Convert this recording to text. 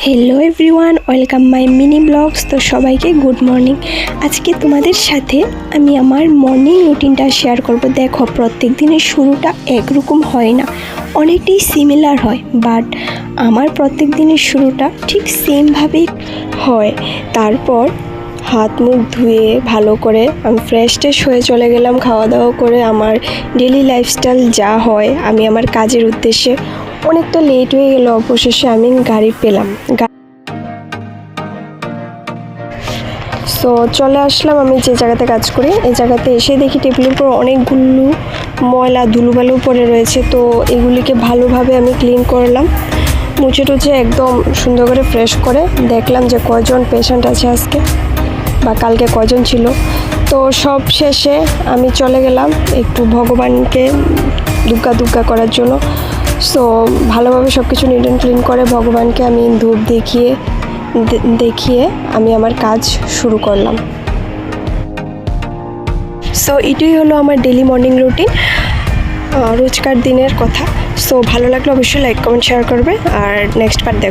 Hello everyone, welcome my mini blogs. তো সবাইকে good morning. আজকে তোমাদের সাথে আমি আমার মর্নিং রুটিনটা শেয়ার করব। দেখো, প্রত্যেক দিনের শুরুটা একরকম হয় না, অনেকটাই সিমিলার হয়, বাট আমার প্রত্যেক দিনের শুরুটা ঠিক সেমভাবেই হয়। তারপর হাত মুখ ধুয়ে ভালো করে আমি ফ্রেশ ট্রেশ হয়ে চলে গেলাম খাওয়া দাওয়া করে। আমার ডেলি লাইফস্টাইল যা হয়, আমি আমার কাজের উদ্দেশ্যে অনেকটা লেট হয়ে গেল, অবশেষে আমি গাড়ি পেলাম। সো চলে আসলাম আমি যে জায়গাতে কাজ করি। এই জায়গাতে এসে দেখি টেবিলের উপর অনেকগুলো ময়লা ধুলোবালু পড়ে রয়েছে। তো এগুলিকে ভালোভাবে আমি ক্লিন করলাম, মুছে টুছে একদম সুন্দর করে ফ্রেশ করে দেখলাম যে কয়জন পেশেন্ট আছে আজকে বা কালকে কয়জন ছিল। তো সব শেষে আমি চলে গেলাম একটু ভগবানকে দুগ্গা করার জন্য। সো ভালোভাবে সব কিছু নিট অ্যান্ড ক্লিন করে ভগবানকে আমি ধূপ দেখিয়ে আমি আমার কাজ শুরু করলাম। সো এটাই হলো আমার ডেলি মর্নিং রুটিন, রোজকার দিনের কথা। সো ভালো লাগলে অবশ্যই লাইক কমেন্ট শেয়ার করবে, আর নেক্সট পার্ট দেখো।